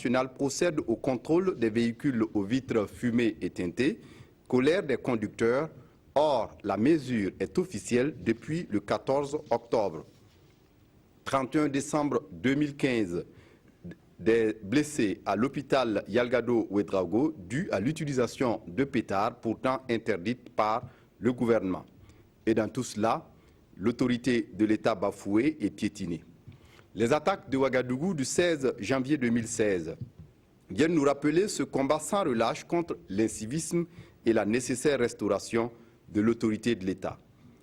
nationale procède au contrôle des véhicules aux vitres fumées et teintées, colère des conducteurs. Or, la mesure est officielle depuis le 14 octobre. 31 décembre 2015, des blessés à l'hôpital Yalgado-Ouedraogo dus à l'utilisation de pétards pourtant interdites par le gouvernement. Et dans tout cela, l'autorité de l'État bafouée et piétinée. Les attaques de Ouagadougou du 16 janvier 2016 viennent nous rappeler ce combat sans relâche contre l'incivisme et la nécessaire restauration de l'autorité de l'État.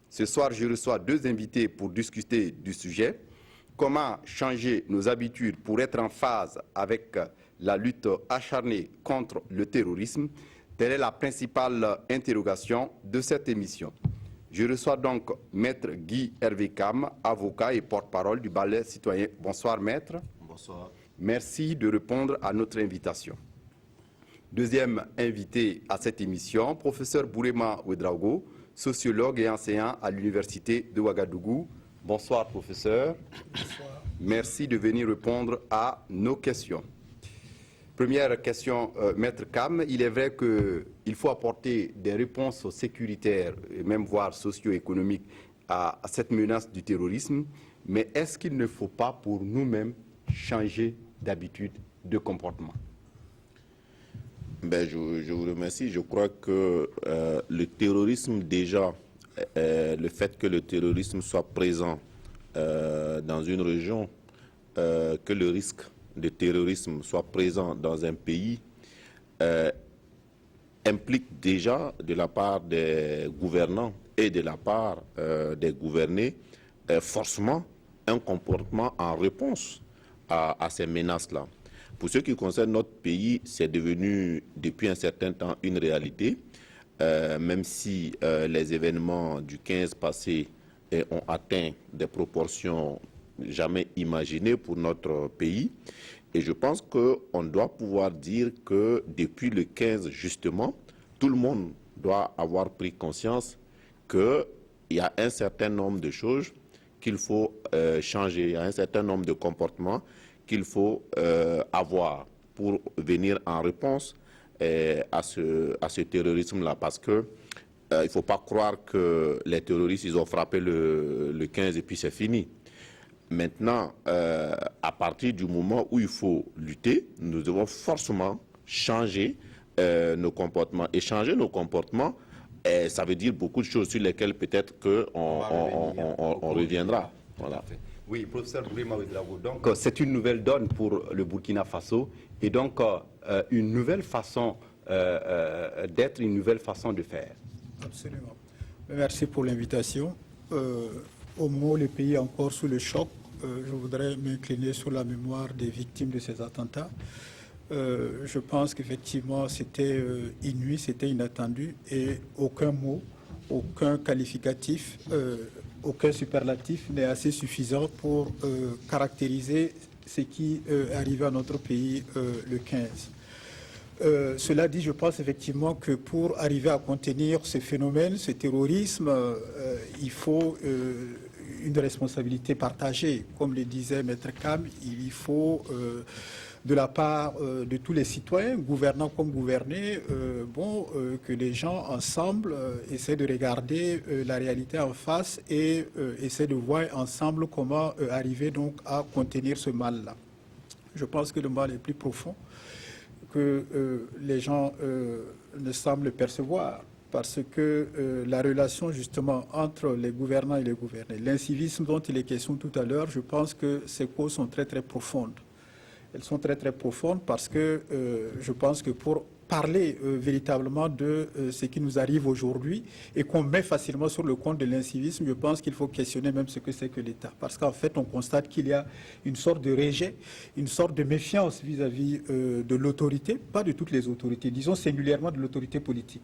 Ce soir, je reçois deux invités pour discuter du sujet. Comment changer nos habitudes pour être en phase avec la lutte acharnée contre le terrorisme? Telle est la principale interrogation de cette émission. Je reçois donc Maître Guy Hervé Cam, avocat et porte-parole du Balai citoyen. Bonsoir, Maître. Bonsoir. Merci de répondre à notre invitation. Deuxième invité à cette émission, professeur Bourema Ouedraogo, sociologue et enseignant à l'Université de Ouagadougou. Bonsoir, professeur. Bonsoir. Merci de venir répondre à nos questions. Première question, Maître Cam, il est vrai qu'il faut apporter des réponses sécuritaires et même voire socio-économiques à cette menace du terrorisme, mais est-ce qu'il ne faut pas pour nous-mêmes changer d'habitude de comportement? Je vous remercie. Je crois que le terrorisme, déjà, le fait que le terrorisme soit présent dans une région, que le risque de terrorisme soit présent dans un pays, implique déjà de la part des gouvernants et de la part des gouvernés forcément un comportement en réponse à ces menaces-là. Pour ce qui concerne notre pays, c'est devenu depuis un certain temps une réalité, même si les événements du 15 passé ont atteint des proportions jamais imaginées pour notre pays. Et je pense qu'on doit pouvoir dire que depuis le 15, justement, tout le monde doit avoir pris conscience qu'il y a un certain nombre de choses qu'il faut changer, il y a un certain nombre de comportements qu'il faut avoir pour venir en réponse à ce terrorisme-là. Parce que il ne faut pas croire que les terroristes, ils ont frappé le 15 et puis c'est fini. Maintenant, à partir du moment où il faut lutter, nous devons forcément changer nos comportements. Et changer nos comportements, ça veut dire beaucoup de choses sur lesquelles peut-être qu'on reviendra. Voilà. Oui, professeur Bourema Ouedraogo, donc c'est une nouvelle donne pour le Burkina Faso et donc une nouvelle façon d'être, une nouvelle façon de faire. Absolument. Merci pour l'invitation. Au moment où le pays est encore sous le choc, je voudrais m'incliner sur la mémoire des victimes de ces attentats. Je pense qu'effectivement c'était inouï, c'était inattendu et aucun mot, aucun qualificatif, aucun superlatif n'est assez suffisant pour caractériser ce qui est arrivé à notre pays le 15. Cela dit, je pense effectivement que pour arriver à contenir ce phénomène, ce terrorisme, il faut une responsabilité partagée. Comme le disait Maître Cam, il faut de la part de tous les citoyens, gouvernants comme gouvernés, que les gens ensemble essaient de regarder la réalité en face et essaient de voir ensemble comment arriver donc à contenir ce mal-là. Je pense que le mal est plus profond que les gens ne semblent percevoir, parce que la relation justement entre les gouvernants et les gouvernés, l'incivisme dont il est question tout à l'heure, je pense que ces causes sont très très profondes. Elles sont très très profondes parce que je pense que pour parler véritablement de ce qui nous arrive aujourd'hui et qu'on met facilement sur le compte de l'incivisme, je pense qu'il faut questionner même ce que c'est que l'État. Parce qu'en fait, on constate qu'il y a une sorte de rejet, une sorte de méfiance vis-à-vis de l'autorité, pas de toutes les autorités, disons singulièrement de l'autorité politique.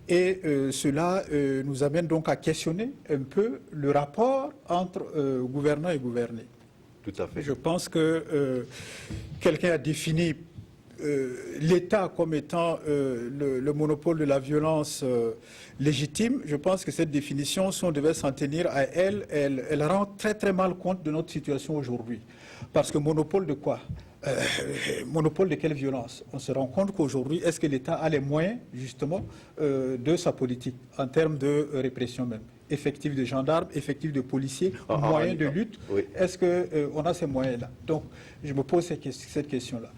Et cela nous amène donc à questionner un peu le rapport entre gouvernants et gouvernés. Tout à fait. Je pense que quelqu'un a défini l'État comme étant le monopole de la violence légitime. Je pense que cette définition, si on devait s'en tenir à elle rend très très mal compte de notre situation aujourd'hui. Parce que monopole de quoi? Monopole de quelle violence? On se rend compte qu'aujourd'hui, est-ce que l'État a les moyens, justement, de sa politique, en termes de répression même? Effectifs de gendarmes, effectifs de policiers, moyens de lutte. Oui. Est-ce qu'on a ces moyens-là? Donc, je me pose cette question-là.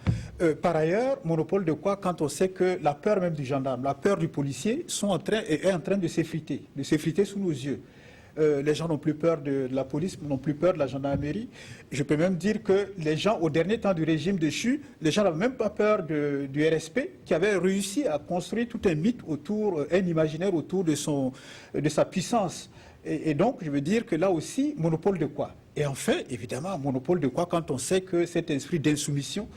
Par ailleurs, monopole de quoi quand on sait que la peur même du gendarme, la peur du policier est en train de s'effriter sous nos yeux? Les gens n'ont plus peur de la police, n'ont plus peur de la gendarmerie. Je peux même dire que les gens, au dernier temps du régime de Chu, les gens n'avaient même pas peur du RSP, qui avait réussi à construire tout un mythe autour, un imaginaire autour de sa puissance. Et donc, je veux dire que là aussi, monopole de quoi? Et enfin, évidemment, monopole de quoi quand on sait que cet esprit d'insoumission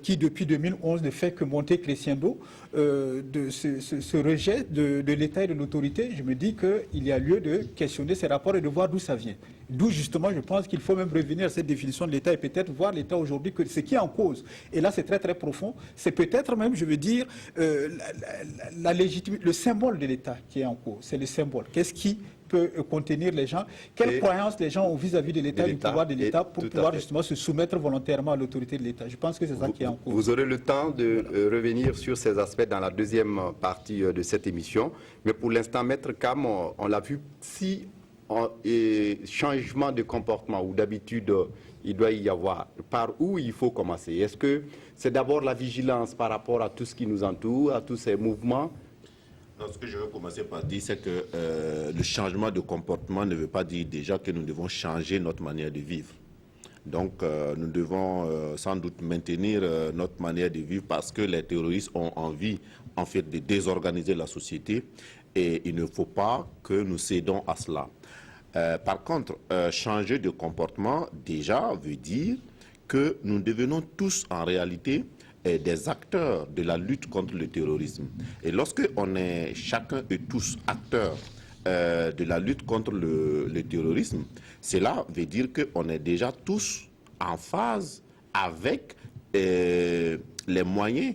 qui, depuis 2011, ne fait que monter crescendo, de ce rejet de l'État et de l'autorité, je me dis qu'il y a lieu de questionner ces rapports et de voir d'où ça vient. D'où, justement, je pense qu'il faut même revenir à cette définition de l'État et peut-être voir l'État aujourd'hui, que ce qui est en cause, et là c'est très très profond, c'est peut-être même, je veux dire, la légitimité, le symbole de l'État qui est en cause. C'est le symbole. Qu'est-ce qui peut contenir les gens? Quelles croyances les gens ont vis-à-vis de l'État, du pouvoir de l'État, pour pouvoir justement se soumettre volontairement à l'autorité de l'État? Je pense que c'est ça qui est en cause. Vous aurez le temps de revenir sur ces aspects dans la deuxième partie de cette émission. Mais pour l'instant, Maître Cam, on l'a vu, si changement de comportement ou d'habitude il doit y avoir, par où il faut commencer? Est-ce que c'est d'abord la vigilance par rapport à tout ce qui nous entoure, à tous ces mouvements? Non, ce que je veux commencer par dire, c'est que le changement de comportement ne veut pas dire déjà que nous devons changer notre manière de vivre. Donc, nous devons sans doute maintenir notre manière de vivre parce que les terroristes ont envie, en fait, de désorganiser la société et il ne faut pas que nous cédons à cela. Par contre, changer de comportement, déjà, veut dire que nous devenons tous, en réalité, des acteurs de la lutte contre le terrorisme. Et lorsque on est chacun et tous acteurs de la lutte contre le terrorisme, cela veut dire qu'on est déjà tous en phase avec les moyens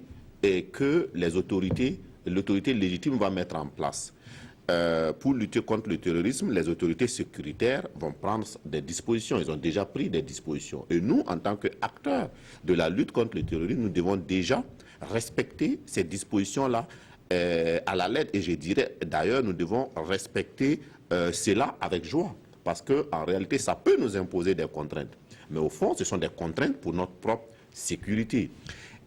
que l'autorité légitime va mettre en place. Pour lutter contre le terrorisme, les autorités sécuritaires vont prendre des dispositions. Ils ont déjà pris des dispositions. Et nous, en tant qu'acteurs de la lutte contre le terrorisme, nous devons déjà respecter ces dispositions-là à la lettre. Et je dirais, d'ailleurs, nous devons respecter cela avec joie. Parce qu'en réalité, ça peut nous imposer des contraintes. Mais au fond, ce sont des contraintes pour notre propre sécurité.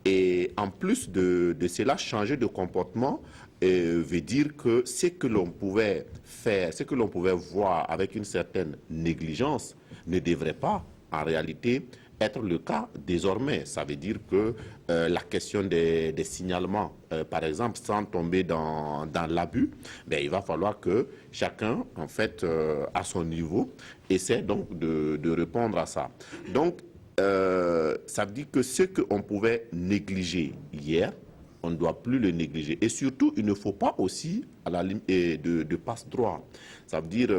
Et en plus de cela, changer de comportement veut dire que ce que l'on pouvait faire, ce que l'on pouvait voir avec une certaine négligence ne devrait pas, en réalité, être le cas désormais. Ça veut dire que la question des signalements, par exemple, sans tomber dans l'abus, il va falloir que chacun, en fait, à son niveau, essaie donc de répondre à ça. Donc, ça veut dire que ce qu'on pouvait négliger hier, on ne doit plus le négliger. Et surtout, il ne faut pas aussi à la limite de passe-droit. Ça veut dire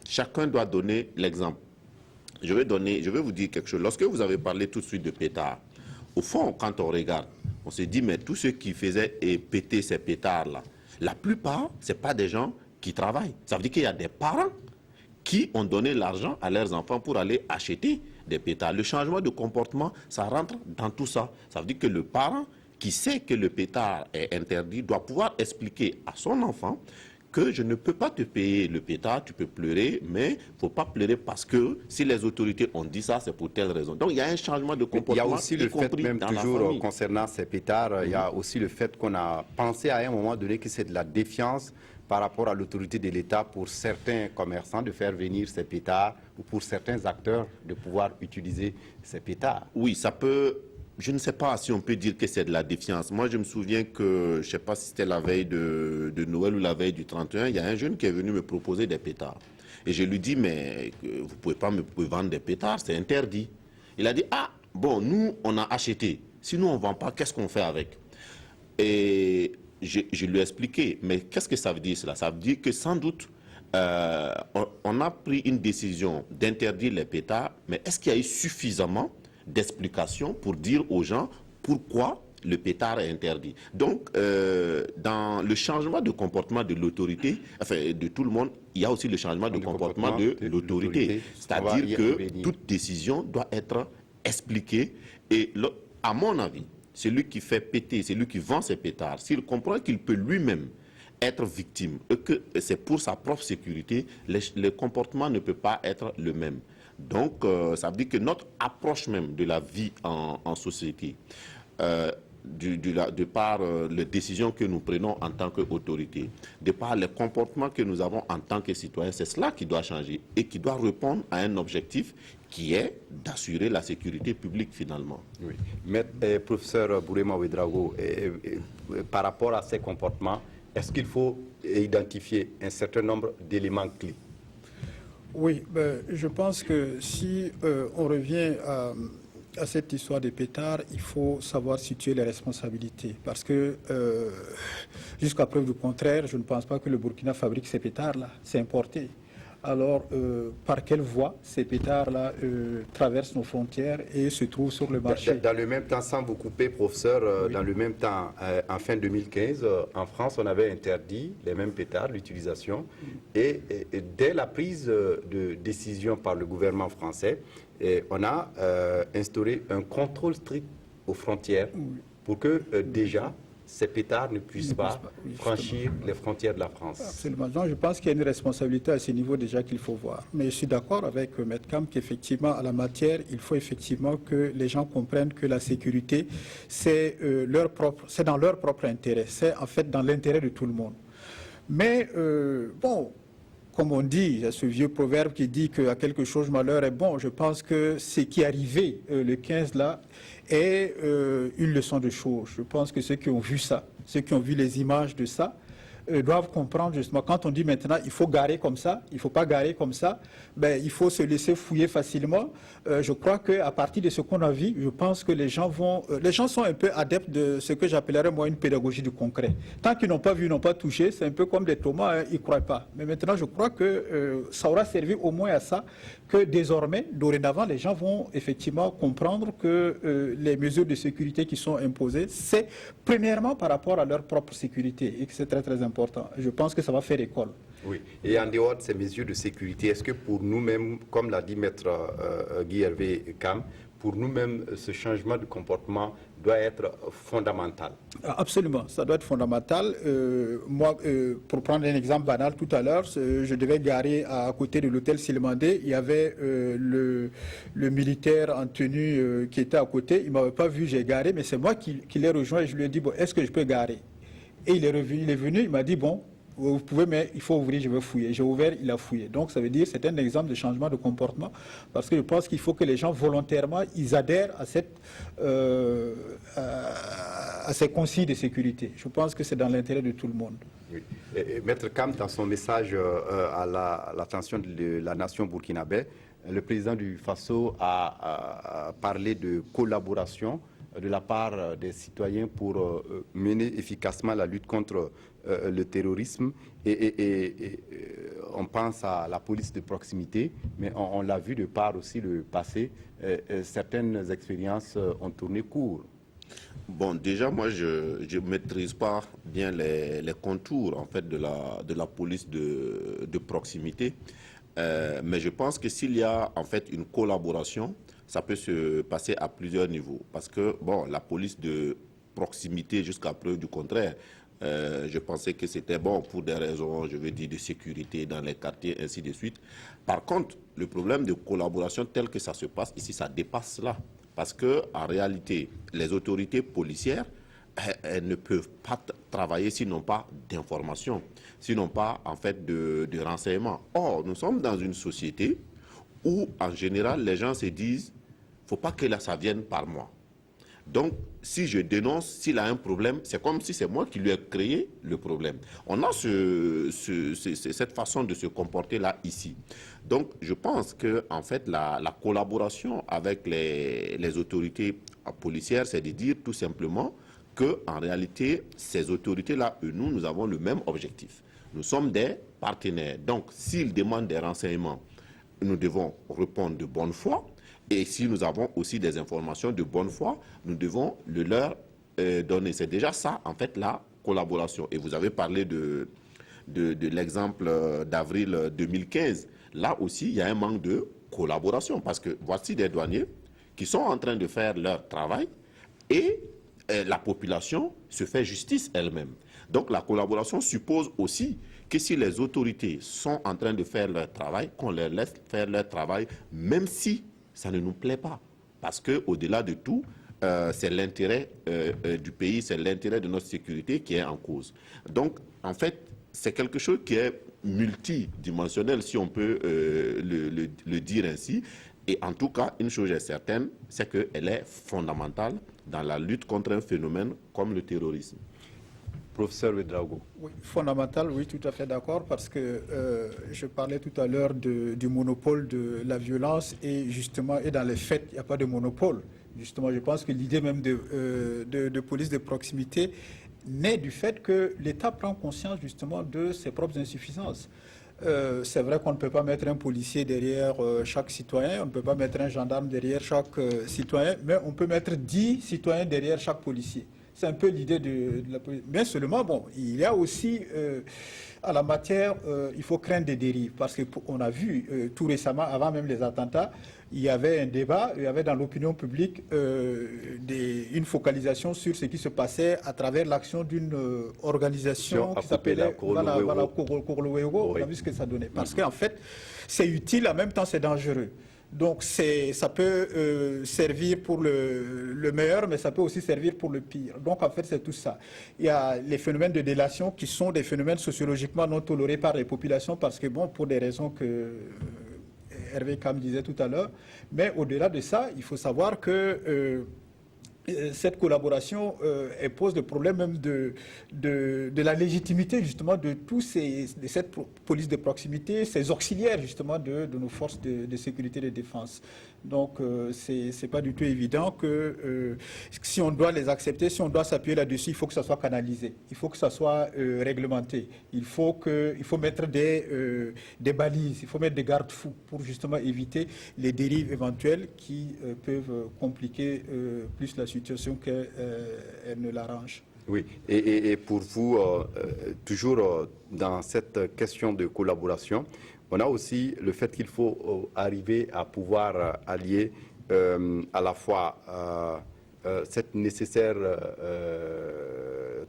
chacun doit donner l'exemple. Je vais vous dire quelque chose. Lorsque vous avez parlé tout de suite de pétards, au fond, quand on regarde, on se dit, mais tous ceux qui faisaient péter ces pétards-là, la plupart, ce n'est pas des gens qui travaillent. Ça veut dire qu'il y a des parents qui ont donné l'argent à leurs enfants pour aller acheter des pétards. Le changement de comportement, ça rentre dans tout ça. Ça veut dire que le parent qui sait que le pétard est interdit doit pouvoir expliquer à son enfant que je ne peux pas te payer le pétard, tu peux pleurer, mais il ne faut pas pleurer parce que si les autorités ont dit ça, c'est pour telle raison. Donc il y a un changement de comportement. Il y a aussi le fait, même toujours concernant ces pétards, il y a aussi le fait qu'on a pensé à un moment donné que c'est de la défiance par rapport à l'autorité de l'État pour certains commerçants de faire venir ces pétards ou pour certains acteurs de pouvoir utiliser ces pétards. Oui, ça peut... Je ne sais pas si on peut dire que c'est de la défiance. Moi, je me souviens que, je ne sais pas si c'était la veille de Noël ou la veille du 31, il y a un jeune qui est venu me proposer des pétards. Et je lui dis, mais vous ne pouvez pas me vendre des pétards, c'est interdit. Il a dit, ah, bon, nous, on a acheté. Si nous, on ne vend pas, qu'est-ce qu'on fait avec? Et je lui ai expliqué, mais qu'est-ce que ça veut dire cela? Ça veut dire que sans doute, on a pris une décision d'interdire les pétards, mais est-ce qu'il y a eu suffisamment d'explications pour dire aux gens pourquoi le pétard est interdit. Donc, dans le changement de comportement de l'autorité, enfin de tout le monde, il y a aussi le changement de comportement de l'autorité. C'est-à-dire que toute décision doit être expliquée. Et À mon avis, celui qui fait péter, celui qui vend ses pétards, s'il comprend qu'il peut lui-même être victime et que c'est pour sa propre sécurité, le comportement ne peut pas être le même. Donc, ça veut dire que notre approche même de la vie en société, de par les décisions que nous prenons en tant qu'autorité, de par les comportements que nous avons en tant que citoyens, c'est cela qui doit changer et qui doit répondre à un objectif qui est d'assurer la sécurité publique finalement. Oui. Mais, professeur Bourema Ouedraogo, par rapport à ces comportements, est-ce qu'il faut identifier un certain nombre d'éléments clés? Oui, je pense que si on revient à cette histoire des pétards, il faut savoir situer les responsabilités. Parce que, jusqu'à preuve du contraire, je ne pense pas que le Burkina fabrique ces pétards-là. C'est importé. Alors, par quelle voie ces pétards-là traversent nos frontières et se trouvent sur le marché? Dans le même temps, sans vous couper, professeur, oui. Dans le même temps, en fin 2015, en France, on avait interdit les mêmes pétards, l'utilisation. Et dès la prise de décision par le gouvernement français, on a instauré un contrôle strict aux frontières pour que déjà ces pétards ne puissent pas franchir les frontières de la France. Absolument. Donc, je pense qu'il y a une responsabilité à ce niveau déjà qu'il faut voir. Mais je suis d'accord avec M. Kam qu'effectivement, à la matière, il faut effectivement que les gens comprennent que la sécurité, c'est dans leur propre intérêt. C'est en fait dans l'intérêt de tout le monde. Mais, bon, comme on dit, il y a ce vieux proverbe qui dit qu'à quelque chose malheur est bon. Je pense que ce qui est arrivé le 15 là est une leçon de choses. Je pense que ceux qui ont vu ça, ceux qui ont vu les images de ça, doivent comprendre justement, quand on dit maintenant il faut garer comme ça, il ne faut pas garer comme ça, ben, il faut se laisser fouiller facilement. Je crois qu'à partir de ce qu'on a vu, je pense que les gens sont un peu adeptes de ce que j'appellerais moi une pédagogie du concret. Tant qu'ils n'ont pas vu, n'ont pas touché, c'est un peu comme des tomates, hein, ils ne croient pas. Mais maintenant, je crois que ça aura servi au moins à ça, que désormais, dorénavant, les gens vont effectivement comprendre que les mesures de sécurité qui sont imposées, c'est premièrement par rapport à leur propre sécurité et que c'est très très important. Je pense que ça va faire école. Oui. Et en dehors de ces mesures de sécurité, est-ce que pour nous-mêmes, comme l'a dit Maître Guy Hervé Kam, pour nous-mêmes, ce changement de comportement doit être fondamental? Absolument, ça doit être fondamental. Moi, pour prendre un exemple banal, tout à l'heure, je devais garer à côté de l'hôtel Silmandé. Il y avait le militaire en tenue qui était à côté. Il ne m'avait pas vu, j'ai garé, mais c'est moi qui l'ai rejoint et je lui ai dit, bon, est-ce que je peux garer? Et il est venu, il m'a dit, bon, vous pouvez, mais il faut ouvrir, je vais fouiller. J'ai ouvert, il a fouillé. Donc, ça veut dire que c'est un exemple de changement de comportement parce que je pense qu'il faut que les gens, volontairement, ils adhèrent à ces consignes de sécurité. Je pense que c'est dans l'intérêt de tout le monde. Oui. Maître Kam, dans son message à l'attention de la nation burkinabé, le président du FASO a parlé de collaboration de la part des citoyens pour mener efficacement la lutte contre le terrorisme et on pense à la police de proximité, mais on l'a vu de par aussi le passé, certaines expériences ont tourné court. Bon, déjà, moi, je ne maîtrise pas bien les contours en fait, de la police de proximité, mais je pense que s'il y a en fait une collaboration, ça peut se passer à plusieurs niveaux. Parce que, bon, la police de proximité, jusqu'à preuve du contraire, je pensais que c'était bon pour des raisons, je veux dire, de sécurité dans les quartiers, ainsi de suite. Par contre, le problème de collaboration tel que ça se passe ici, ça dépasse cela. Parce qu'en réalité, les autorités policières, elles ne peuvent pas travailler s'ils n'ont pas d'informations, s'ils n'ont pas, en fait, de renseignements. Or, nous sommes dans une société où, en général, les gens se disent il ne faut pas que là, ça vienne par moi. Donc, si je dénonce, s'il a un problème, c'est comme si c'est moi qui lui ai créé le problème. On a cette façon de se comporter là, ici. Donc, je pense que, en fait, la collaboration avec les autorités policières, c'est de dire tout simplement qu'en réalité, ces autorités-là, nous avons le même objectif. Nous sommes des partenaires. Donc, s'ils demandent des renseignements, nous devons répondre de bonne foi. Et si nous avons aussi des informations de bonne foi, nous devons le leur donner. C'est déjà ça, en fait, la collaboration. Et vous avez parlé de l'exemple d'avril 2015. Là aussi, il y a un manque de collaboration. Parce que voici des douaniers qui sont en train de faire leur travail et la population se fait justice elle-même. Donc la collaboration suppose aussi que si les autorités sont en train de faire leur travail, qu'on leur laisse faire leur travail, même si ça ne nous plaît pas. Parce qu'au-delà de tout, c'est l'intérêt du pays, c'est l'intérêt de notre sécurité qui est en cause. Donc, en fait, c'est quelque chose qui est multidimensionnel, si on peut le dire ainsi. Et en tout cas, une chose est certaine, c'est qu'elle est fondamentale dans la lutte contre un phénomène comme le terrorisme. Professeur Ouédraogo. Oui, fondamental, oui, tout à fait d'accord, parce que je parlais tout à l'heure du monopole de la violence et justement, et dans les faits, il n'y a pas de monopole. Justement, je pense que l'idée même de police de proximité naît du fait que l'État prend conscience justement de ses propres insuffisances. C'est vrai qu'on ne peut pas mettre un policier derrière chaque citoyen, on ne peut pas mettre un gendarme derrière chaque citoyen, mais on peut mettre 10 citoyens derrière chaque policier. C'est un peu l'idée de la police. Mais seulement, bon, il y a aussi, à la matière, il faut craindre des dérives. Parce qu'on a vu tout récemment, avant même les attentats, il y avait un débat, il y avait dans l'opinion publique une focalisation sur ce qui se passait à travers l'action d'une organisation qui s'appelait Korlowewo. On a vu ce que ça donnait. Parce qu'en fait, c'est utile, en même temps c'est dangereux. Donc ça peut servir pour le meilleur, mais ça peut aussi servir pour le pire. Donc en fait, c'est tout ça. Il y a les phénomènes de délation qui sont des phénomènes sociologiquement non tolérés par les populations parce que, bon, pour des raisons que Hervé Kam disait tout à l'heure, mais au-delà de ça, il faut savoir que cette collaboration elle pose le problème même de la légitimité justement de cette police de proximité, ces auxiliaires justement de nos forces de sécurité et de défense. Donc c'est pas du tout évident que si on doit les accepter, si on doit s'appuyer là-dessus, il faut que ça soit canalisé, il faut que ça soit réglementé, il faut mettre des balises, il faut mettre des garde-fous pour justement éviter les dérives éventuelles qui peuvent compliquer plus la situation qu'elle ne l'arrange. Oui, et pour vous, toujours dans cette question de collaboration, on a aussi le fait qu'il faut arriver à pouvoir allier à la fois cette nécessaire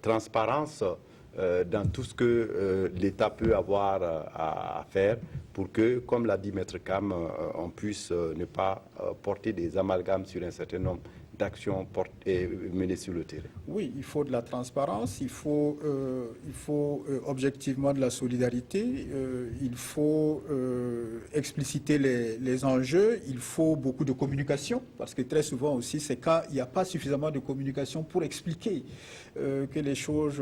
transparence dans tout ce que l'État peut avoir à faire pour que, comme l'a dit Maître Kam, on puisse ne pas porter des amalgames sur un certain nombre d'actions menées sur le terrain. Oui, il faut de la transparence, il faut objectivement de la solidarité, il faut expliciter les enjeux, il faut beaucoup de communication, parce que très souvent aussi, c'est quand il n'y a pas suffisamment de communication pour expliquer que les choses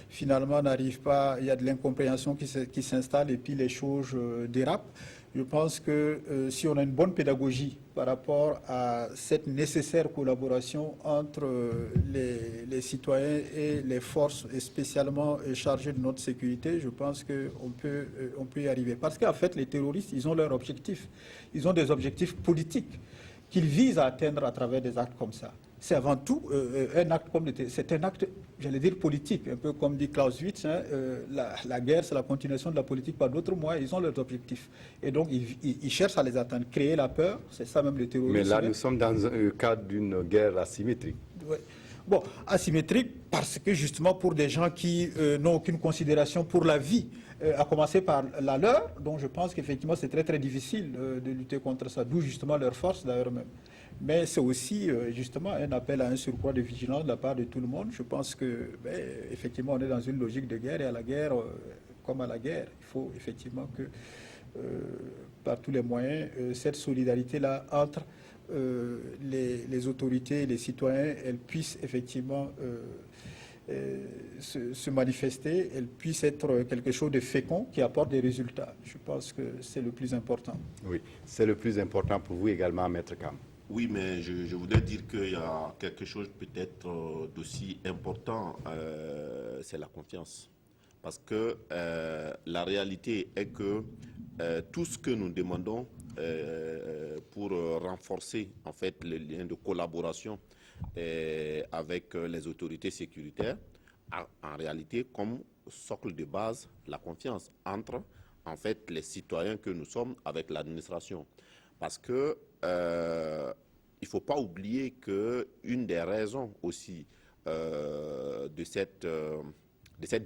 finalement n'arrivent pas, il y a de l'incompréhension qui s'installe et puis les choses dérapent. Je pense que si on a une bonne pédagogie par rapport à cette nécessaire collaboration entre les citoyens et les forces spécialement chargées de notre sécurité, je pense qu'on peut y arriver. Parce qu'en fait, les terroristes, ils ont leurs objectifs. Ils ont des objectifs politiques qu'ils visent à atteindre à travers des actes comme ça. C'est avant tout un acte c'est un acte, j'allais dire politique, un peu comme dit Clausewitz, hein, la guerre c'est la continuation de la politique par d'autres moyens, ils ont leurs objectifs. Et donc ils cherchent à les atteindre, créer la peur, c'est ça même le terrorisme. Mais là nous sommes dans le cadre d'une guerre asymétrique. Ouais. Bon, asymétrique parce que justement pour des gens qui n'ont aucune considération pour la vie, à commencer par la leur, donc je pense qu'effectivement c'est très très difficile de lutter contre ça, d'où justement leur force d'ailleurs même. Mais c'est aussi justement un appel à un surcroît de vigilance de la part de tout le monde. Je pense que effectivement on est dans une logique de guerre et à la guerre, comme à la guerre, il faut effectivement que par tous les moyens, cette solidarité-là entre les autorités et les citoyens, elles puissent effectivement se manifester, elles puissent être quelque chose de fécond qui apporte des résultats. Je pense que c'est le plus important. Oui, c'est le plus important pour vous également, Maître Kam. Oui, mais je voudrais dire qu'il y a quelque chose peut-être d'aussi important, c'est la confiance. Parce que la réalité est que tout ce que nous demandons pour renforcer en fait les liens de collaboration avec les autorités sécuritaires, en réalité comme socle de base la confiance entre en fait les citoyens que nous sommes avec l'administration. Parce que il ne faut pas oublier qu'une des raisons aussi de cette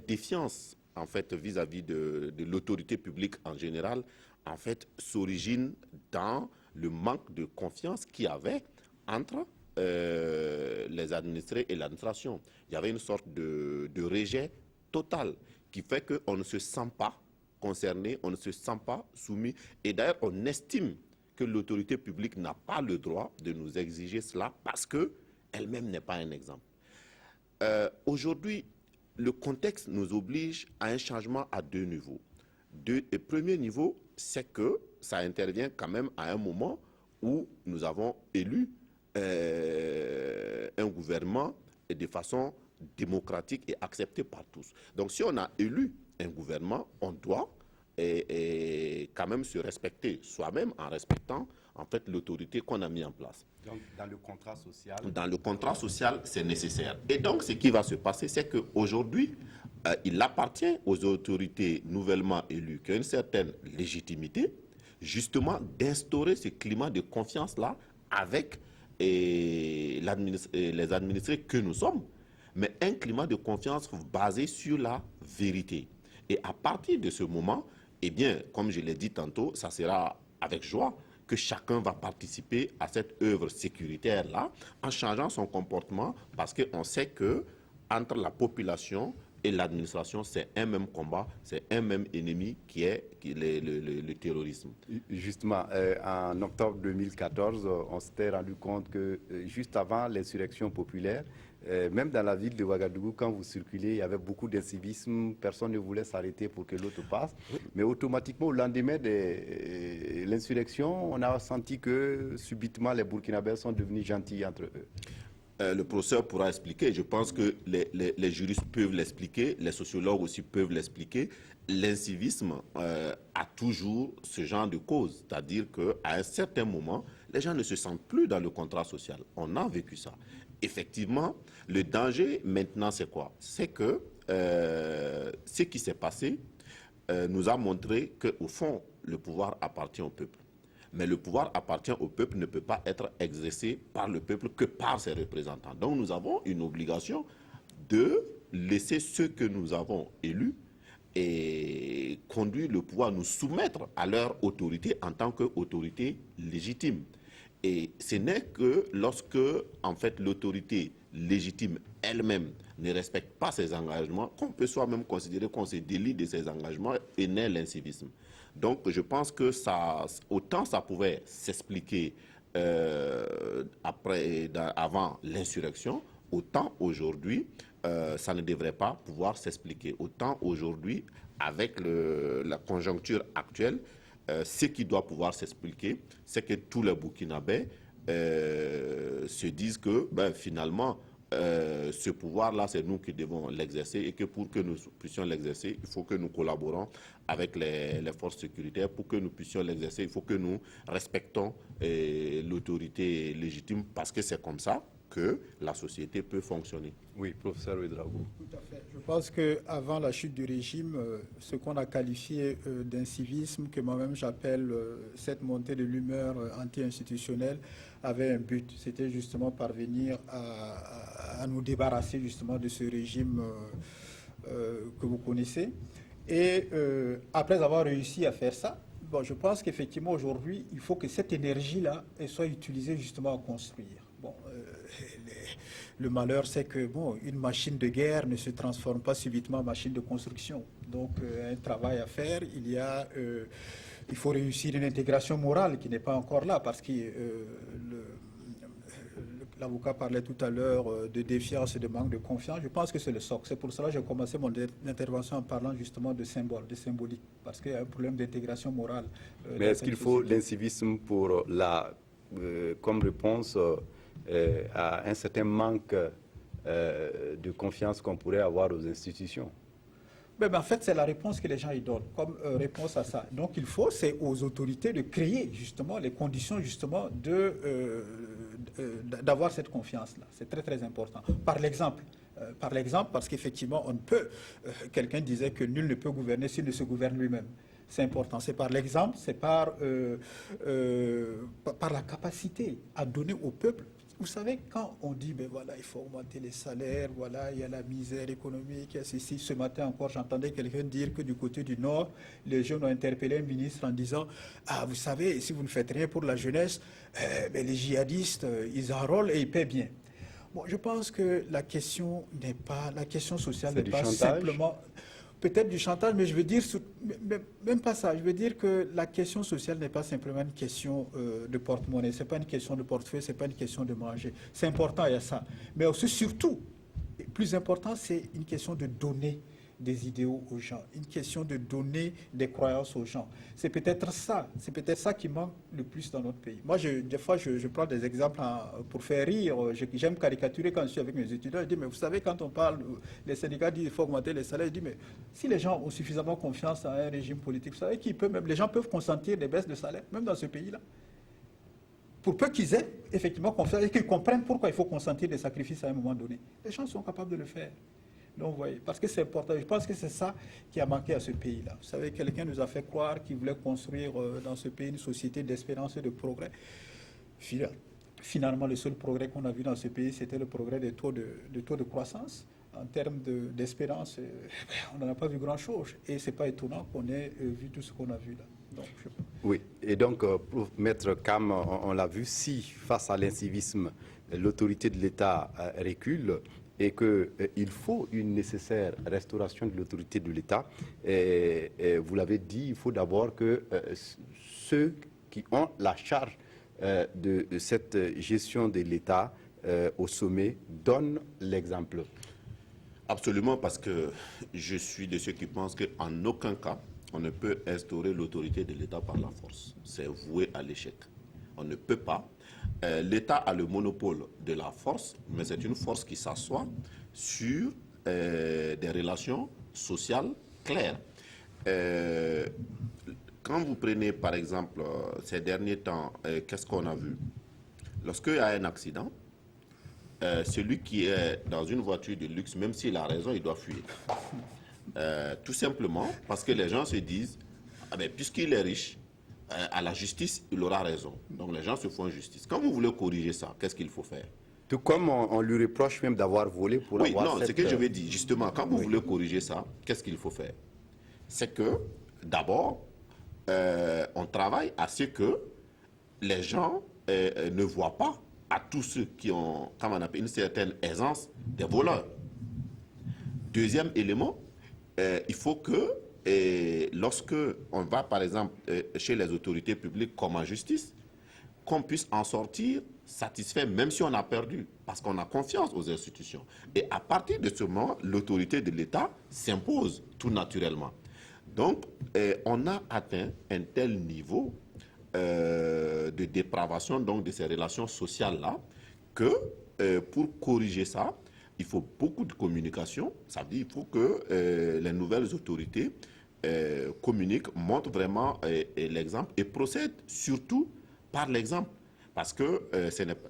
défiance en fait, vis-à-vis de l'autorité publique en général, en fait, s'origine dans le manque de confiance qu'il y avait entre les administrés et l'administration. Il y avait une sorte de rejet total qui fait qu'on ne se sent pas concerné, on ne se sent pas soumis. Et d'ailleurs, on estime que l'autorité publique n'a pas le droit de nous exiger cela parce qu'elle-même n'est pas un exemple. Aujourd'hui, le contexte nous oblige à un changement à deux niveaux. Le premier niveau, c'est que ça intervient quand même à un moment où nous avons élu un gouvernement de façon démocratique et accepté par tous. Donc si on a élu un gouvernement, on doit quand même se respecter soi-même en respectant en fait l'autorité qu'on a mis en place. Donc dans le contrat social. Dans le contrat social, c'est nécessaire. Et donc ce qui va se passer, c'est qu'aujourd'hui, il appartient aux autorités nouvellement élues qui ont une certaine légitimité, justement d'instaurer ce climat de confiance-là avec les administrés que nous sommes, mais un climat de confiance basé sur la vérité. Et à partir de ce moment, eh bien, comme je l'ai dit tantôt, ça sera avec joie que chacun va participer à cette œuvre sécuritaire-là en changeant son comportement parce qu'on sait que entre la population et l'administration, c'est un même combat, c'est un même ennemi qui est le terrorisme. Justement, en octobre 2014, on s'était rendu compte que juste avant l'insurrection populaire, même dans la ville de Ouagadougou, quand vous circulez, il y avait beaucoup d'incivisme, personne ne voulait s'arrêter pour que l'autre passe. Mais automatiquement, au lendemain de l'insurrection, on a senti que subitement les Burkinabés sont devenus gentils entre eux. Le professeur pourra expliquer. Je pense que les juristes peuvent l'expliquer, les sociologues aussi peuvent l'expliquer. L'incivisme a toujours ce genre de cause, c'est-à-dire qu'à un certain moment, les gens ne se sentent plus dans le contrat social. On a vécu ça. Effectivement, le danger maintenant, c'est quoi? C'est que ce qui s'est passé nous a montré qu'au fond, le pouvoir appartient au peuple. Mais le pouvoir appartient au peuple, ne peut pas être exercé par le peuple que par ses représentants. Donc nous avons une obligation de laisser ceux que nous avons élus et conduire le pouvoir, nous soumettre à leur autorité en tant qu'autorité légitime. Et ce n'est que lorsque, en fait, l'autorité légitime elle-même ne respecte pas ses engagements qu'on peut soi-même considérer qu'on se délie de ses engagements et naît l'incivisme. Donc, je pense que ça, autant ça pouvait s'expliquer avant l'insurrection, autant aujourd'hui, ça ne devrait pas pouvoir s'expliquer. Autant aujourd'hui, avec la conjoncture actuelle, ce qui doit pouvoir s'expliquer, c'est que tous les Burkinabés se disent que finalement, ce pouvoir-là, c'est nous qui devons l'exercer et que pour que nous puissions l'exercer, il faut que nous collaborons avec les forces sécuritaires. Pour que nous puissions l'exercer, il faut que nous respectons l'autorité légitime parce que c'est comme ça que la société peut fonctionner. Oui, professeur Ouedraogo. Tout à fait. Je pense qu'avant la chute du régime, ce qu'on a qualifié d'incivisme, que moi-même j'appelle cette montée de l'humeur anti-institutionnelle, avait un but. C'était justement parvenir à nous débarrasser justement de ce régime que vous connaissez. Et après avoir réussi à faire ça, bon, je pense qu'effectivement aujourd'hui, il faut que cette énergie-là soit utilisée justement à construire. Bon, le malheur, c'est que bon, une machine de guerre ne se transforme pas subitement en machine de construction. Donc, un travail à faire. Il faut réussir une intégration morale qui n'est pas encore là, parce que l'avocat parlait tout à l'heure de défiance et de manque de confiance. Je pense que c'est le socle. C'est pour cela que j'ai commencé mon intervention en parlant justement de symboles, de symbolique, parce qu'il y a un problème d'intégration morale. Mais est-ce qu'il faut l'incivisme pour comme réponse à un certain manque de confiance qu'on pourrait avoir aux institutions? En fait, c'est la réponse que les gens y donnent comme réponse à ça. Donc, c'est aux autorités de créer justement les conditions justement d'avoir cette confiance-là. C'est très, très important. Par l'exemple, parce qu'effectivement, on ne peut... quelqu'un disait que nul ne peut gouverner s'il ne se gouverne lui-même. C'est important. C'est par l'exemple, c'est par la capacité à donner au peuple. Vous savez, quand on dit, ben voilà, il faut augmenter les salaires, voilà, il y a la misère économique, il y a ceci. Ce matin encore, j'entendais quelqu'un dire que du côté du Nord, les jeunes ont interpellé un ministre en disant, ah, vous savez, si vous ne faites rien pour la jeunesse, ben les djihadistes, ils enrôlent et ils paient bien. Bon, je pense que la question sociale n'est pas simplement... Peut-être du chantage, mais je veux dire, même pas ça, je veux dire que la question sociale n'est pas simplement une question de porte-monnaie, ce n'est pas une question de portefeuille, ce n'est pas une question de manger. C'est important, il y a ça. Mais aussi, surtout, plus important, c'est une question de donner des idéaux aux gens, une question de donner des croyances aux gens. C'est peut-être ça qui manque le plus dans notre pays. Moi, des fois, je prends des exemples pour faire rire. J'aime caricaturer quand je suis avec mes étudiants. Je dis, mais vous savez, quand on parle, les syndicats disent qu'il faut augmenter les salaires. Je dis, mais si les gens ont suffisamment confiance à un régime politique, vous savez, les gens peuvent consentir des baisses de salaire, même dans ce pays-là. Pour peu qu'ils aient effectivement confiance et qu'ils comprennent pourquoi il faut consentir des sacrifices à un moment donné. Les gens sont capables de le faire. Donc, vous voyez, parce que c'est important. Je pense que c'est ça qui a manqué à ce pays-là. Vous savez, quelqu'un nous a fait croire qu'il voulait construire dans ce pays une société d'espérance et de progrès. Finalement, le seul progrès qu'on a vu dans ce pays, c'était le progrès des taux de croissance. En termes d'espérance, on n'en a pas vu grand-chose. Et ce n'est pas étonnant qu'on ait vu tout ce qu'on a vu là. Donc, Oui, et donc, pour mettre Cam, on l'a vu, si face à l'incivisme, l'autorité de l'État recule, et qu'il faut une nécessaire restauration de l'autorité de l'État. Vous l'avez dit, il faut d'abord que ceux qui ont la charge de cette gestion de l'État au sommet donnent l'exemple. Absolument, parce que je suis de ceux qui pensent qu'en aucun cas, on ne peut instaurer l'autorité de l'État par la force. C'est voué à l'échec. On ne peut pas. L'État a le monopole de la force, mais c'est une force qui s'assoit sur des relations sociales claires. Quand vous prenez, par exemple, ces derniers temps, qu'est-ce qu'on a vu? Lorsqu'il y a un accident, celui qui est dans une voiture de luxe, même s'il a raison, il doit fuir. Tout simplement parce que les gens se disent, ah ben, puisqu'il est riche, à la justice, il aura raison. Donc les gens se font justice. Quand vous voulez corriger ça, qu'est-ce qu'il faut faire? Tout comme on lui reproche même d'avoir volé pour avoir non, c'est ce que je veux dire. Justement, quand vous voulez corriger ça, qu'est-ce qu'il faut faire? C'est que, d'abord, on travaille à ce que les gens ne voient pas à tous ceux qui ont, comme on appelle, une certaine aisance, des voleurs. Deuxième élément, il faut que, lorsque on va, par exemple, chez les autorités publiques comme en justice, qu'on puisse en sortir satisfait, même si on a perdu, parce qu'on a confiance aux institutions. Et à partir de ce moment, l'autorité de l'État s'impose tout naturellement. Donc, on a atteint un tel niveau de dépravation donc, de ces relations sociales-là que pour corriger ça, il faut beaucoup de communication. Ça veut dire qu'il faut que les nouvelles autorités communiquent, montrent vraiment l'exemple et procèdent surtout par l'exemple. Parce que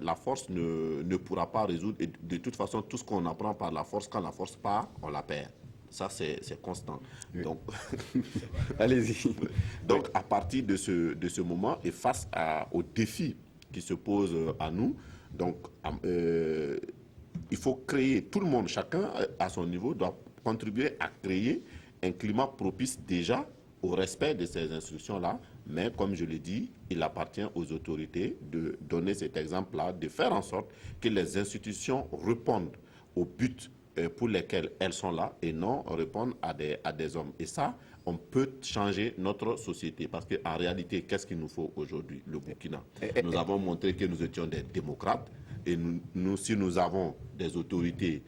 la force ne pourra pas résoudre. Et de toute façon, tout ce qu'on apprend par la force, quand la force part, on la perd. Ça, c'est constant. Oui. Donc, allez-y. Donc, à partir de ce moment et face aux défis qui se posent à nous, donc, il faut créer, tout le monde, chacun à son niveau, doit contribuer à créer un climat propice déjà au respect de ces instructions-là. Mais comme je l'ai dit, il appartient aux autorités de donner cet exemple-là, de faire en sorte que les institutions répondent aux buts pour lesquels elles sont là et non répondent à des hommes. Et ça, on peut changer notre société. Parce qu'en réalité, qu'est-ce qu'il nous faut aujourd'hui, le Burkina? Nous avons montré que nous étions des démocrates. Et si nous avons des autorités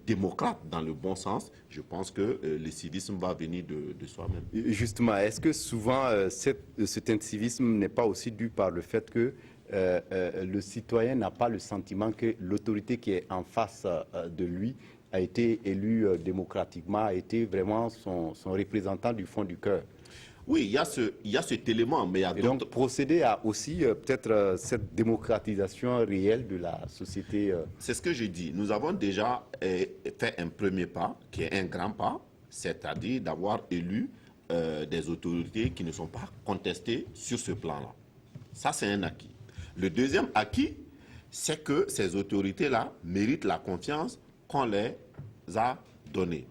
démocrates dans le bon sens, je pense que le civisme va venir de soi-même. Justement, est-ce que souvent cet incivisme n'est pas aussi dû par le fait que le citoyen n'a pas le sentiment que l'autorité qui est en face de lui a été élue démocratiquement, a été vraiment son représentant du fond du cœur? Oui, il y a cet élément, mais il y a d'autres... Donc, procéder à aussi peut-être cette démocratisation réelle de la société. C'est ce que je dis. Nous avons déjà fait un premier pas, qui est un grand pas, c'est-à-dire d'avoir élu des autorités qui ne sont pas contestées sur ce plan-là. Ça, c'est un acquis. Le deuxième acquis, c'est que ces autorités-là méritent la confiance qu'on les a donnée.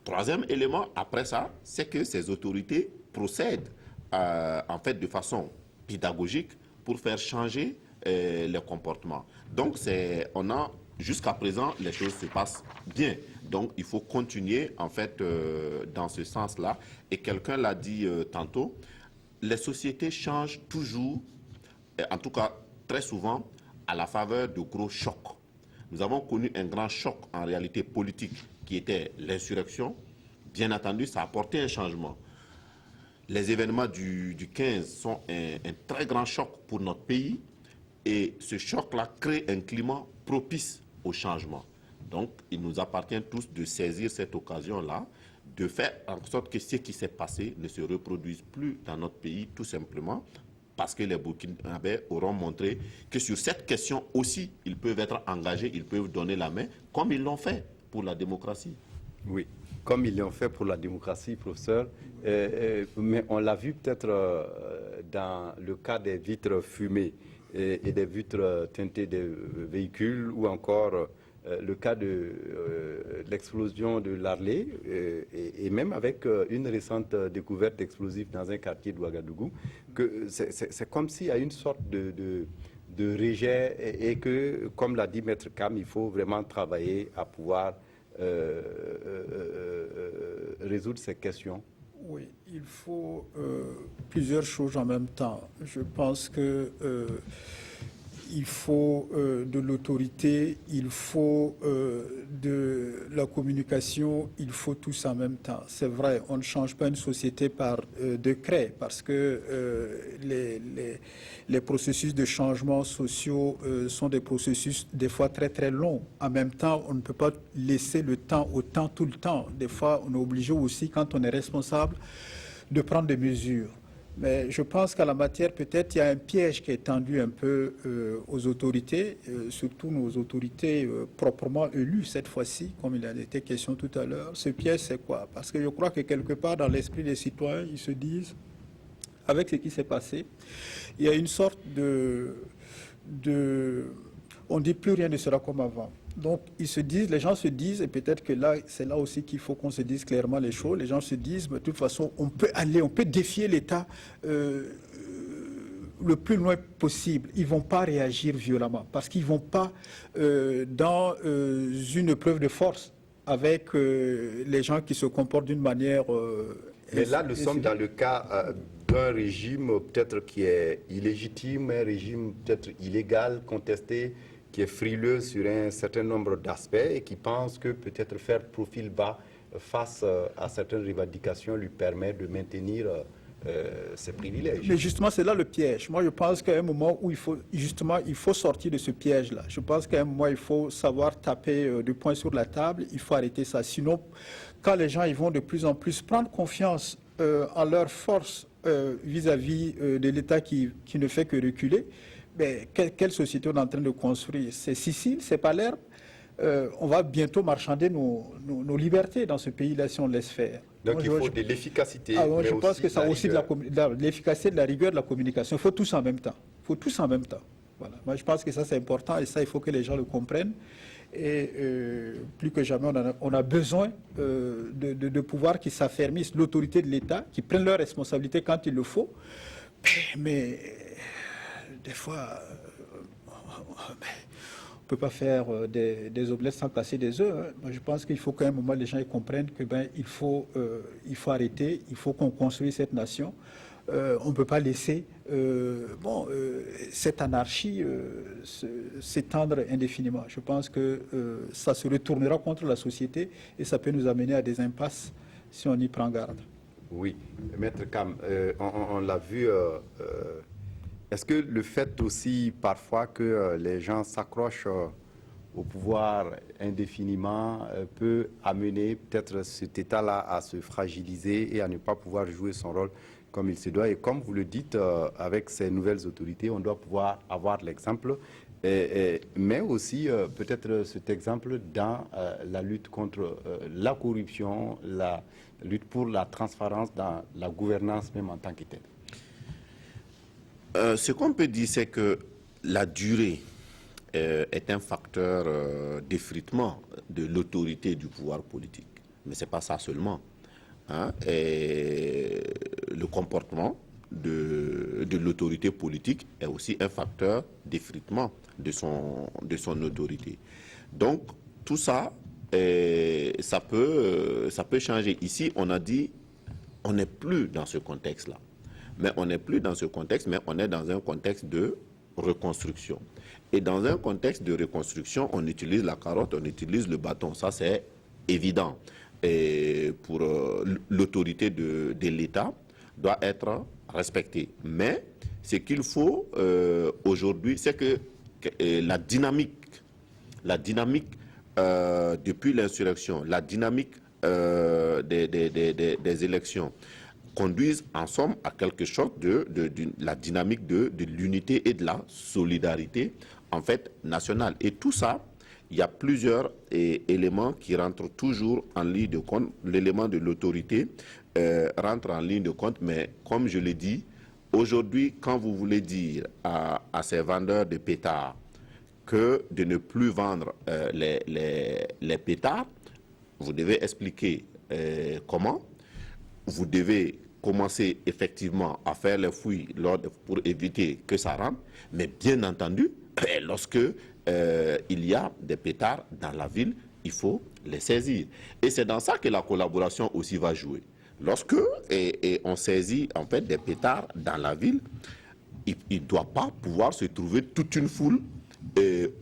Troisième élément, après ça, c'est que ces autorités procèdent en fait de façon pédagogique pour faire changer les comportements. Donc, jusqu'à présent, les choses se passent bien. Donc, il faut continuer en fait dans ce sens-là. Et quelqu'un l'a dit tantôt, les sociétés changent toujours, en tout cas très souvent, à la faveur de gros chocs. Nous avons connu un grand choc en réalité politique qui était l'insurrection. Bien entendu, ça a apporté un changement. Les événements du 15 sont un très grand choc pour notre pays et ce choc-là crée un climat propice au changement. Donc, il nous appartient tous de saisir cette occasion-là, de faire en sorte que ce qui s'est passé ne se reproduise plus dans notre pays, tout simplement, parce que les Burkinabés auront montré que sur cette question aussi, ils peuvent être engagés, ils peuvent donner la main, comme ils l'ont fait pour la démocratie. Oui, comme ils l'ont fait pour la démocratie, professeur. Mais on l'a vu peut-être dans le cas des vitres fumées et des vitres teintées des véhicules, ou encore le cas de l'explosion de l'Arlé, et même avec une récente découverte d'explosifs dans un quartier de Ouagadougou, que c'est comme s'il y a une sorte de rejet et que, comme l'a dit Maître Kam, il faut vraiment travailler à pouvoir résoudre ces questions. Oui, il faut plusieurs choses en même temps. Je pense que il faut de l'autorité, il faut de la communication, il faut tout ça en même temps. C'est vrai, on ne change pas une société par décret, parce que les processus de changement sociaux sont des processus des fois très très longs. En même temps, on ne peut pas laisser le temps au temps tout le temps. Des fois, on est obligé aussi, quand on est responsable, de prendre des mesures. Mais je pense qu'à la matière, peut-être, il y a un piège qui est tendu un peu aux autorités, surtout nos autorités proprement élues cette fois-ci, comme il a été question tout à l'heure. Ce piège, c'est quoi? Parce que je crois que quelque part, dans l'esprit des citoyens, ils se disent, avec ce qui s'est passé, il y a une sorte on ne dit plus rien ne sera comme avant. Donc, les gens se disent, et peut-être que là, c'est là aussi qu'il faut qu'on se dise clairement les choses, les gens se disent, mais de toute façon, on peut défier l'État le plus loin possible. Ils ne vont pas réagir violemment, parce qu'ils ne vont pas dans une preuve de force avec les gens qui se comportent d'une manière... mais là, nous sommes dans le cas d'un régime peut-être qui est illégitime, un régime peut-être illégal, contesté, qui est frileux sur un certain nombre d'aspects et qui pense que peut-être faire profil bas face à certaines revendications lui permet de maintenir ses privilèges. Mais justement, c'est là le piège. Moi, je pense qu'à un moment où il faut sortir de ce piège-là. Je pense qu'à un moment, il faut savoir taper du poing sur la table. Il faut arrêter ça. Sinon, quand les gens ils vont de plus en plus prendre confiance en leur force vis-à-vis de l'État qui ne fait que reculer, mais quelle société on est en train de construire? C'est Sicile, c'est Palerme. On va bientôt marchander nos libertés dans ce pays-là si on laisse faire. Donc il faut de l'efficacité. Je pense que ça aussi de l'efficacité, de la rigueur, de la communication. Il faut tous en même temps. Il faut tous en même temps. Voilà. Moi, je pense que ça, c'est important et ça, il faut que les gens le comprennent. Et plus que jamais, on a besoin de pouvoir qu'ils s'affermissent, l'autorité de l'État, qui prennent leurs responsabilités quand il le faut. Mais des fois, on ne peut pas faire des oblettes sans casser des œufs. Hein. Moi, je pense qu'il faut qu'à un moment, les gens ils comprennent que il faut arrêter, il faut qu'on construise cette nation. On ne peut pas laisser cette anarchie s'étendre indéfiniment. Je pense que ça se retournera contre la société et ça peut nous amener à des impasses si on y prend garde. Oui, Maître Kam, on l'a vu. Est-ce que le fait aussi parfois que les gens s'accrochent au pouvoir indéfiniment peut amener peut-être cet État-là à se fragiliser et à ne pas pouvoir jouer son rôle comme il se doit? Et comme vous le dites, avec ces nouvelles autorités, on doit pouvoir avoir l'exemple Mais aussi peut-être cet exemple dans la lutte contre la corruption, la lutte pour la transparence dans la gouvernance même en tant que telle. Ce qu'on peut dire, c'est que la durée est un facteur d'effritement de l'autorité du pouvoir politique. Mais ce n'est pas ça seulement. Hein. Et le comportement de l'autorité politique est aussi un facteur d'effritement de son autorité. Donc, tout ça, ça peut changer. Ici, on a dit, on n'est plus dans ce contexte-là. Mais on n'est plus dans ce contexte, mais on est dans un contexte de reconstruction. Et dans un contexte de reconstruction, on utilise la carotte, on utilise le bâton. Ça, c'est évident. Et pour l'autorité de l'État doit être respectée. Mais ce qu'il faut aujourd'hui, c'est que la dynamique depuis l'insurrection, la dynamique des élections, conduisent en somme à quelque chose de la dynamique de l'unité et de la solidarité en fait nationale. Et tout ça, il y a plusieurs éléments qui rentrent toujours en ligne de compte. L'élément de l'autorité rentre en ligne de compte, mais comme je l'ai dit, aujourd'hui, quand vous voulez dire à ces vendeurs de pétards que de ne plus vendre les pétards, vous devez expliquer comment. Vous devez commencer effectivement à faire les fouilles pour éviter que ça rentre, mais bien entendu, lorsque il y a des pétards dans la ville, il faut les saisir. Et c'est dans ça que la collaboration aussi va jouer. Lorsque on saisit en fait des pétards dans la ville, il ne doit pas pouvoir se trouver toute une foule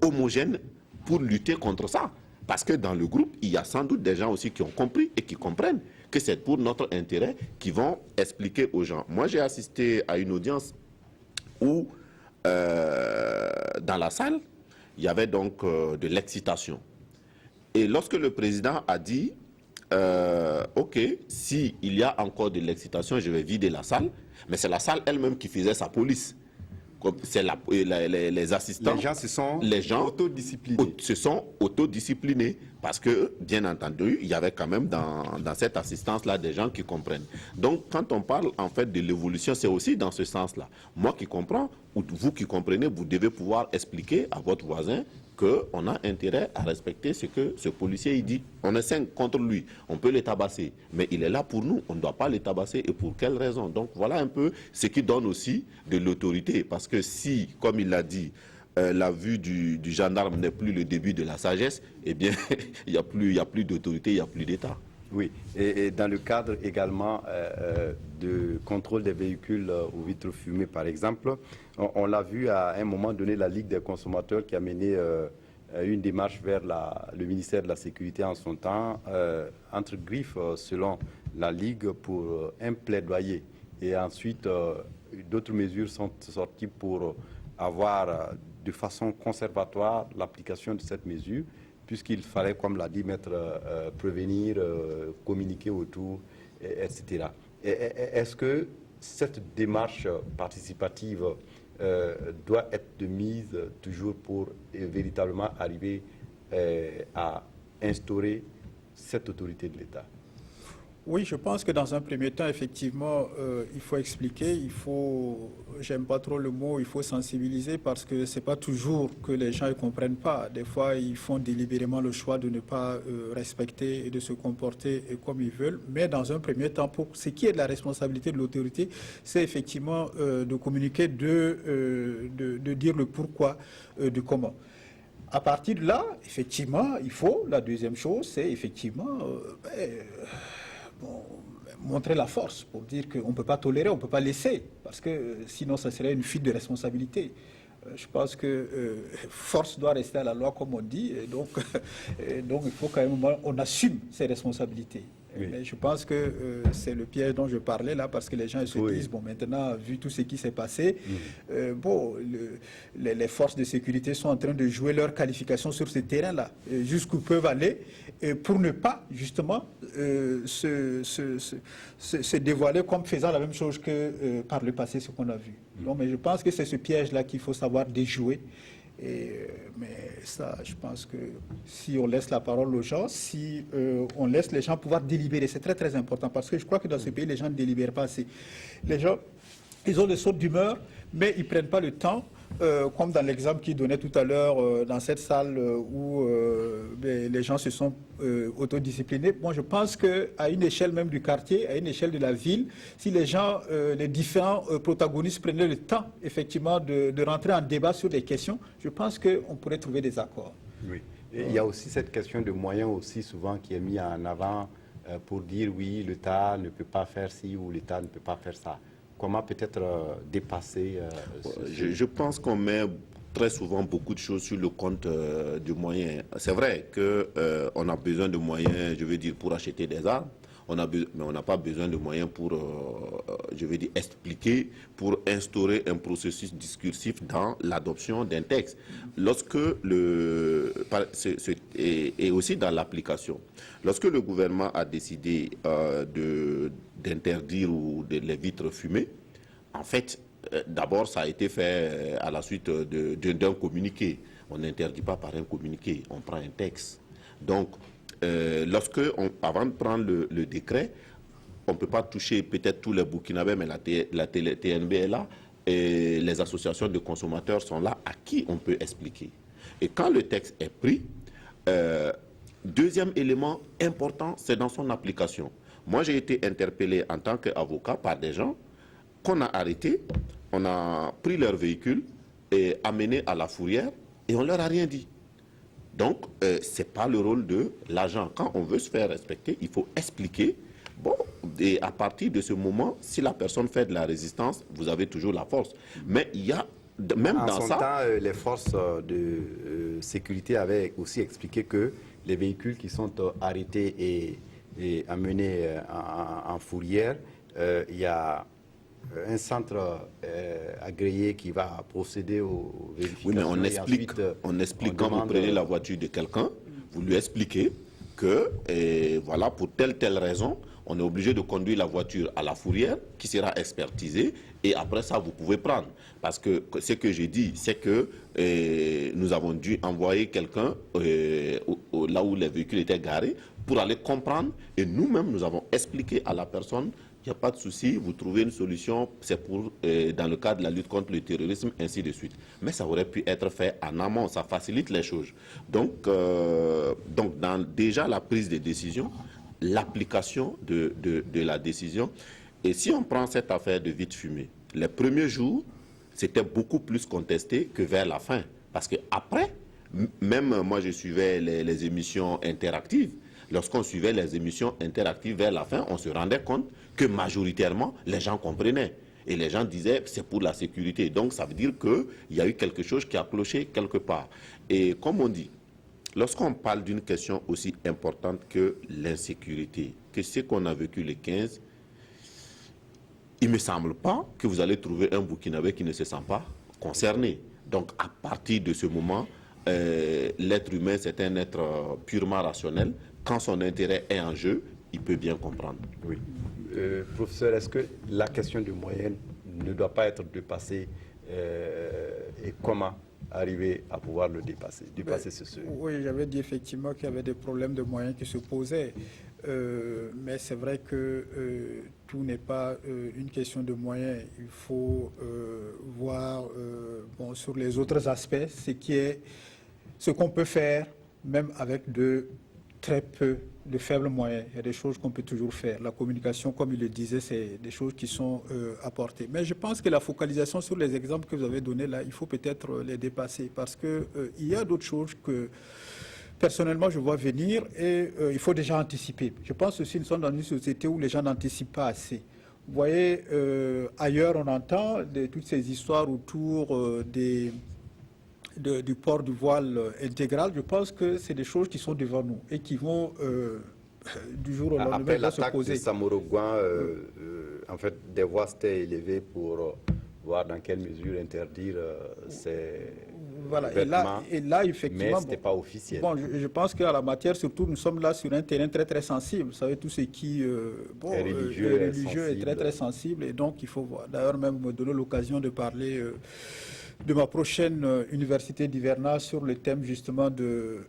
homogène pour lutter contre ça. Parce que dans le groupe, il y a sans doute des gens aussi qui ont compris et qui comprennent que c'est pour notre intérêt qui vont expliquer aux gens. Moi, j'ai assisté à une audience où, dans la salle, il y avait donc de l'excitation. Et lorsque le président a dit, OK, s'il y a encore de l'excitation, je vais vider la salle, mais c'est la salle elle-même qui faisait sa police. C'est les assistants. Les gens autodisciplinés. Se sont autodisciplinés parce que, bien entendu, il y avait quand même dans cette assistance-là des gens qui comprennent. Donc, quand on parle en fait de l'évolution, c'est aussi dans ce sens-là. Moi qui comprends, ou vous qui comprenez, vous devez pouvoir expliquer à votre voisin qu'on a intérêt à respecter ce que ce policier il dit. On est 5 contre lui, on peut les tabasser, mais il est là pour nous, on ne doit pas les tabasser. Et pour quelle raison? Donc voilà un peu ce qui donne aussi de l'autorité. Parce que si, comme il l'a dit, la vue du gendarme n'est plus le début de la sagesse, eh bien, il n'y a plus d'autorité, il n'y a plus d'État. Oui, et dans le cadre également de contrôle des véhicules aux vitres fumées, par exemple, on l'a vu à un moment donné, la Ligue des consommateurs qui a mené une démarche vers le ministère de la Sécurité en son temps, entre griffes, selon la Ligue, pour un plaidoyer. Et ensuite, d'autres mesures sont sorties pour avoir de façon conservatoire l'application de cette mesure, puisqu'il fallait, comme l'a dit Maître, prévenir, communiquer autour, etc. Est-ce que cette démarche participative doit être de mise toujours pour véritablement arriver à instaurer cette autorité de l'État? Oui, je pense que dans un premier temps, effectivement, il faut expliquer, j'aime pas trop le mot, il faut sensibiliser parce que c'est pas toujours que les gens ne comprennent pas. Des fois, ils font délibérément le choix de ne pas respecter et de se comporter comme ils veulent. Mais dans un premier temps, pour ce qui est de la responsabilité de l'autorité, c'est effectivement de communiquer, de dire le pourquoi, de comment. À partir de là, effectivement, la deuxième chose, c'est effectivement... montrer la force pour dire qu'on ne peut pas tolérer, on ne peut pas laisser, parce que sinon ça serait une fuite de responsabilité. Je pense que force doit rester à la loi, comme on dit, et donc il faut quand même on assume ses responsabilités. Oui. Mais je pense que c'est le piège dont je parlais là, parce que les gens se disent, bon, maintenant, vu tout ce qui s'est passé, les forces de sécurité sont en train de jouer leur qualification sur ce terrain-là, jusqu'où peuvent aller, pour ne pas, justement, se dévoiler comme faisant la même chose que par le passé, ce qu'on a vu. Donc, mais je pense que c'est ce piège-là qu'il faut savoir déjouer Mais ça, je pense que si on laisse la parole aux gens, si on laisse les gens pouvoir délibérer, c'est très très important, parce que je crois que dans ce pays, les gens ne délibèrent pas assez. Les gens, ils ont des sautes d'humeur, mais ils ne prennent pas le temps, comme dans l'exemple qu'il donnait tout à l'heure dans cette salle où les gens se sont autodisciplinés. Moi, je pense qu'à une échelle même du quartier, à une échelle de la ville, si les gens, les différents protagonistes prenaient le temps, effectivement, de rentrer en débat sur des questions, je pense qu'on pourrait trouver des accords. Oui. Et il y a aussi cette question de moyens aussi souvent qui est mise en avant pour dire oui, l'État ne peut pas faire ci ou l'État ne peut pas faire ça. Comment peut-être dépasser je pense qu'on met très souvent beaucoup de choses sur le compte du moyen. C'est vrai qu'on a besoin de moyens, je veux dire, pour acheter des armes, mais on n'a pas besoin de moyens pour, je veux dire, expliquer, pour instaurer un processus discursif dans l'adoption d'un texte. Lorsque et aussi dans l'application. Lorsque le gouvernement a décidé d'interdire les vitres fumées, en fait, d'abord, ça a été fait à la suite d'un communiqué. On n'interdit pas par un communiqué, on prend un texte. Donc, avant de prendre le décret, on ne peut pas toucher peut-être tous les Burkinabés, mais la TNB est là, et les associations de consommateurs sont là, à qui on peut expliquer. Et quand le texte est pris, deuxième élément important, c'est dans son application. Moi, j'ai été interpellé en tant qu'avocat par des gens qu'on a arrêtés, on a pris leur véhicule et amené à la fourrière et on leur a rien dit. Donc, ce n'est pas le rôle de l'agent. Quand on veut se faire respecter, il faut expliquer. Bon, et à partir de ce moment, si la personne fait de la résistance, vous avez toujours la force. Mais il y a, même dans ça... En son temps, les forces de sécurité avaient aussi expliqué que les véhicules qui sont arrêtés et amenés en fourrière, il y a un centre agréé qui va procéder aux vérifications. Oui, mais on explique quand vous prenez la voiture de quelqu'un, vous lui expliquez que, voilà, pour telle raison, on est obligé de conduire la voiture à la fourrière qui sera expertisée et après ça, vous pouvez prendre. Parce que ce que j'ai dit, c'est que nous avons dû envoyer quelqu'un là où les véhicules étaient garés pour aller comprendre et nous-mêmes, nous avons expliqué à la personne. Il n'y a pas de souci, vous trouvez une solution, c'est pour, dans le cadre de la lutte contre le terrorisme, ainsi de suite. Mais ça aurait pu être fait en amont, ça facilite les choses. Donc dans déjà la prise de décision, l'application de la décision, et si on prend cette affaire de vite fumée, les premiers jours, c'était beaucoup plus contesté que vers la fin. Parce qu'après, même moi je suivais les émissions interactives. Lorsqu'on suivait les émissions interactives vers la fin, on se rendait compte que majoritairement, les gens comprenaient. Et les gens disaient c'est pour la sécurité. Donc ça veut dire qu'il y a eu quelque chose qui a cloché quelque part. Et comme on dit, lorsqu'on parle d'une question aussi importante que l'insécurité, que ce qu'on a vécu le 15, il ne me semble pas que vous allez trouver un Burkinabé qui ne se sent pas concerné. Donc à partir de ce moment, l'être humain, c'est un être purement rationnel. Quand son intérêt est en jeu, il peut bien comprendre. Oui. Professeur, est-ce que la question du moyen ne doit pas être dépassée et comment arriver à pouvoir le dépasser ce seuil? Oui, j'avais dit effectivement qu'il y avait des problèmes de moyens qui se posaient. Mais c'est vrai que tout n'est pas une question de moyens. Il faut voir sur les autres aspects ce qu'on peut faire, même avec de très peu de faibles moyens. Il y a des choses qu'on peut toujours faire. La communication, comme il le disait, c'est des choses qui sont apportées. Mais je pense que la focalisation sur les exemples que vous avez donnés là, il faut peut-être les dépasser parce qu'il y a d'autres choses que personnellement je vois venir et il faut déjà anticiper. Je pense aussi que nous sommes dans une société où les gens n'anticipent pas assez. Vous voyez, ailleurs on entend toutes ces histoires autour du port du voile intégral. Je pense que c'est des choses qui sont devant nous et qui vont du jour au lendemain après se l'attaque poser. de Samorogouan, en fait, des voix s'étaient élevées pour voir dans quelle mesure interdire ces vêtements. Et là, effectivement, mais ce n'était pas officiel. Bon, je pense qu'à la matière, surtout, nous sommes là sur un terrain très très sensible. Vous savez, tout ce qui est religieux est très très sensible et donc il faut voir. D'ailleurs, même me donner l'occasion de parler de ma prochaine université d'hivernage sur le thème justement de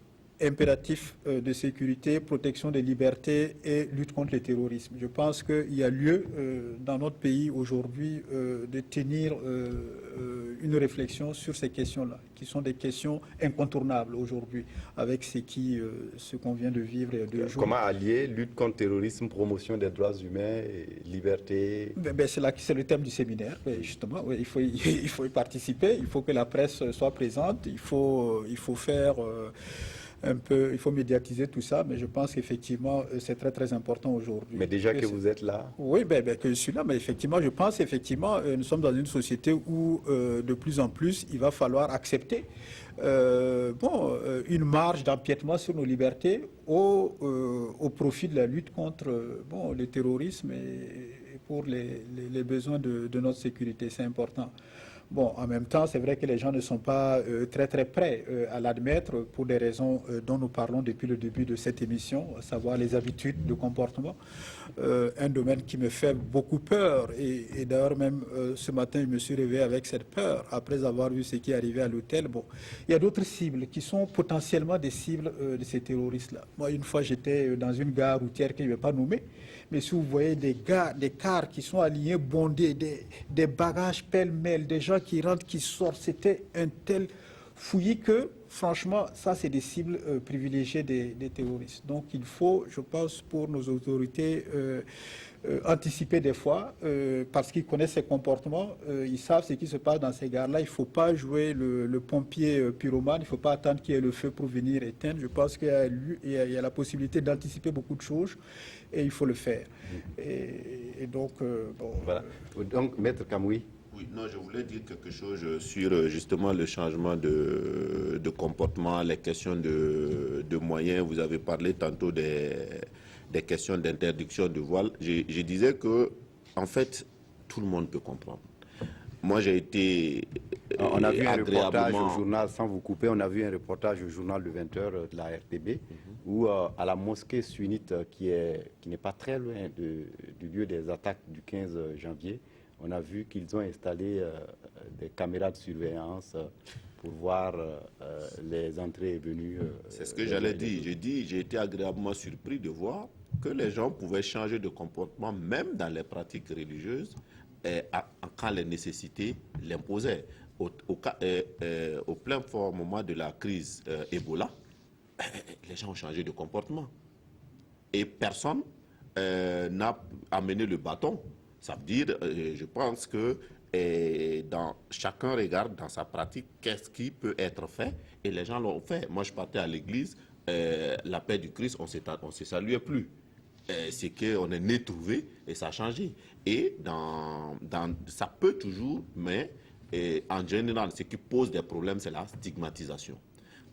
impératif de sécurité, protection des libertés et lutte contre le terrorisme. Je pense qu'il y a lieu dans notre pays aujourd'hui de tenir une réflexion sur ces questions-là, qui sont des questions incontournables aujourd'hui avec ce qu'on vient de vivre et de jouer. Comment allier lutte contre le terrorisme, promotion des droits humains, et liberté? C'est le thème du séminaire, justement. Il faut y participer, il faut que la presse soit présente, il faut faire... il faut médiatiser tout ça, mais je pense qu'effectivement, c'est très, très important aujourd'hui. Mais déjà que vous ête là? Oui, que je suis là, mais effectivement, je pense effectivement, nous sommes dans une société où, de plus en plus, il va falloir accepter une marge d'empiètement sur nos libertés au profit de la lutte contre le terrorisme et pour les besoins de notre sécurité. C'est important. Bon, en même temps, c'est vrai que les gens ne sont pas très très prêts à l'admettre pour des raisons dont nous parlons depuis le début de cette émission, à savoir les habitudes de comportement. Un domaine qui me fait beaucoup peur et d'ailleurs même ce matin, je me suis réveillé avec cette peur après avoir vu ce qui est arrivé à l'hôtel. Bon, il y a d'autres cibles qui sont potentiellement des cibles de ces terroristes-là. Moi, une fois, j'étais dans une gare routière que je ne vais pas nommer, mais si vous voyez des cars qui sont alignés, bondés, des bagages pêle-mêle, des gens qui rentrent, qui sortent, c'était un tel fouillis que, franchement, ça, c'est des cibles privilégiées des terroristes. Donc, il faut, je pense, pour nos autorités, anticiper des fois, parce qu'ils connaissent ces comportements, ils savent ce qui se passe dans ces gares-là. Il ne faut pas jouer le pompier pyromane, il ne faut pas attendre qu'il y ait le feu pour venir éteindre. Je pense qu'il y a la possibilité d'anticiper beaucoup de choses et il faut le faire. Et donc, Voilà. Donc, Maître Kamui. Oui, non, je voulais dire quelque chose sur justement le changement de comportement, les questions de moyens. Vous avez parlé tantôt des questions d'interdiction du voile. Je disais que, en fait, tout le monde peut comprendre. Moi, j'ai été on a vu un reportage au journal, sans vous couper, on a vu un reportage au journal de 20h de la RTB, où à la mosquée sunnite qui n'est pas très loin du lieu des attaques du 15 janvier, on a vu qu'ils ont installé des caméras de surveillance pour voir les entrées et venues. C'est ce que j'allais dire. J'ai été agréablement surpris de voir que les gens pouvaient changer de comportement, même dans les pratiques religieuses, quand les nécessités l'imposaient. Au plein fort moment de la crise Ebola, les gens ont changé de comportement. Et personne n'a amené le bâton. Ça veut dire, je pense que chacun regarde dans sa pratique qu'est-ce qui peut être fait, et les gens l'ont fait. Moi, je partais à l'église, la paix du Christ, on ne se saluait plus. C'est qu'on est né trouvé et ça a changé. Et ça peut toujours, mais en général, ce qui pose des problèmes, c'est la stigmatisation.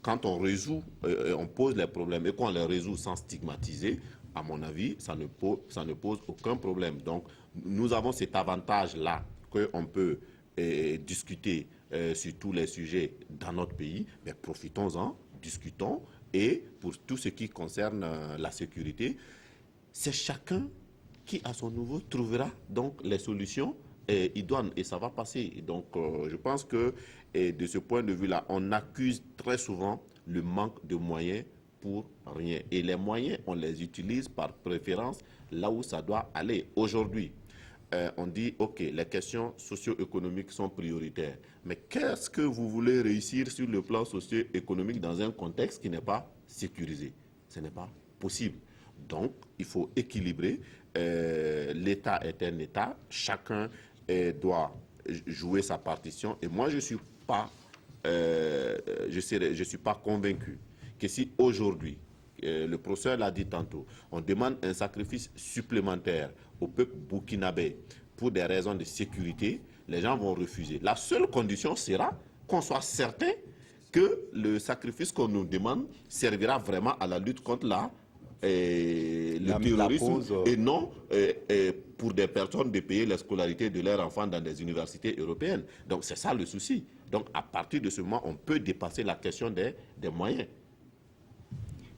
Quand on on pose les problèmes et qu'on les résout sans stigmatiser, à mon avis, ça ne pose aucun problème. Donc, nous avons cet avantage-là qu'on peut discuter sur tous les sujets dans notre pays, mais profitons-en, discutons, et pour tout ce qui concerne la sécurité, c'est chacun qui, à son niveau, trouvera donc les solutions idoines, et ça va passer. Donc, je pense que de ce point de vue-là, on accuse très souvent le manque de moyens pour rien. Et les moyens, on les utilise par préférence là où ça doit aller. Aujourd'hui, on dit, OK, les questions socio-économiques sont prioritaires. Mais qu'est-ce que vous voulez réussir sur le plan socio-économique dans un contexte qui n'est pas sécurisé? Ce n'est pas possible. Donc, il faut équilibrer. L'État est un État. Chacun doit jouer sa partition. Et moi, je ne suis pas convaincu que si aujourd'hui, le professeur l'a dit tantôt, on demande un sacrifice supplémentaire au peuple burkinabé pour des raisons de sécurité, les gens vont refuser. La seule condition sera qu'on soit certain que le sacrifice qu'on nous demande servira vraiment à la lutte contre le terrorisme et non pour des personnes de payer la scolarité de leurs enfants dans des universités européennes. Donc c'est ça le souci. Donc à partir de ce moment, on peut dépasser la question des moyens.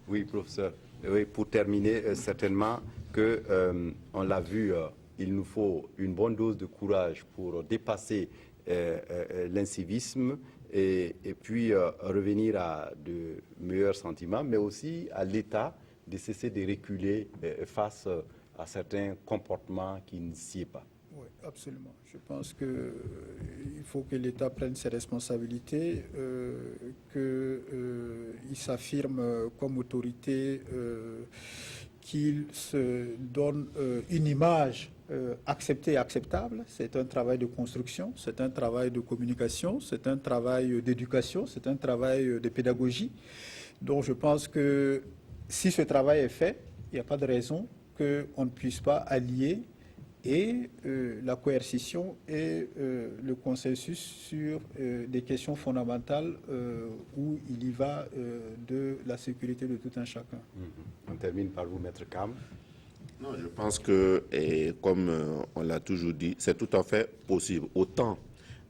Oui, professeur. Oui, pour terminer, certainement que on l'a vu, il nous faut une bonne dose de courage pour dépasser l'incivisme et puis revenir à de meilleurs sentiments, mais aussi à l'État de cesser de reculer face à certains comportements qui ne s'y est pas. Oui, absolument. Je pense qu'il faut que l'État prenne ses responsabilités, qu'il s'affirme comme autorité, qu'il se donne une image acceptée et acceptable. C'est un travail de construction, c'est un travail de communication, c'est un travail d'éducation, c'est un travail de pédagogie. Donc je pense que si ce travail est fait, il n'y a pas de raison qu'on ne puisse pas allier et la coercition et le consensus sur des questions fondamentales où il y va de la sécurité de tout un chacun. On termine par vous, Maître Kam. Non, je pense que, et comme on l'a toujours dit, c'est tout à fait possible. Autant,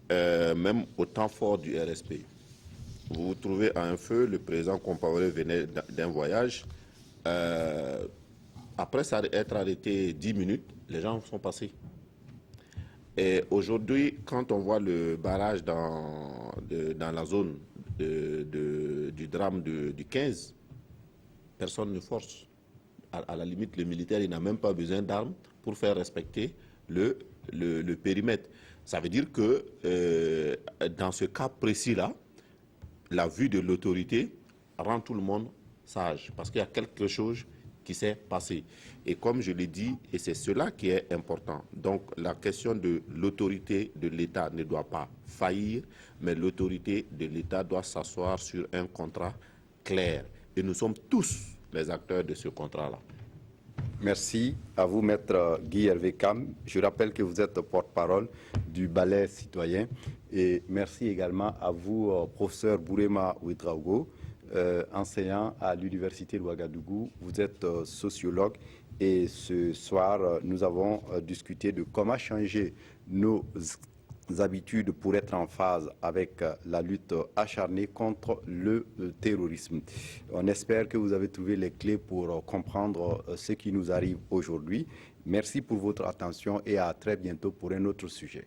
même au temps fort du RSP, vous vous trouvez à un feu, le président Compaoré venait d'un voyage. Après être arrêté 10 minutes, les gens sont passés. Et aujourd'hui, quand on voit le barrage dans la zone du drame du 15, personne ne force. À la limite, le militaire, il n'a même pas besoin d'armes pour faire respecter le périmètre. Ça veut dire que dans ce cas précis-là, la vue de l'autorité rend tout le monde sage, parce qu'il y a quelque chose qui s'est passé. Et comme je l'ai dit, et c'est cela qui est important, donc la question de l'autorité de l'État ne doit pas faillir, mais l'autorité de l'État doit s'asseoir sur un contrat clair. Et nous sommes tous les acteurs de ce contrat-là. Merci à vous, Maître Guy Hervé Kam. Je rappelle que vous êtes porte-parole du Balai citoyen. Et merci également à vous, professeur Bourema Ouedraogo, enseignant à l'Université de Ouagadougou. Vous êtes sociologue et ce soir, nous avons discuté de comment changer nos habitudes pour être en phase avec la lutte acharnée contre le terrorisme. On espère que vous avez trouvé les clés pour comprendre ce qui nous arrive aujourd'hui. Merci pour votre attention et à très bientôt pour un autre sujet.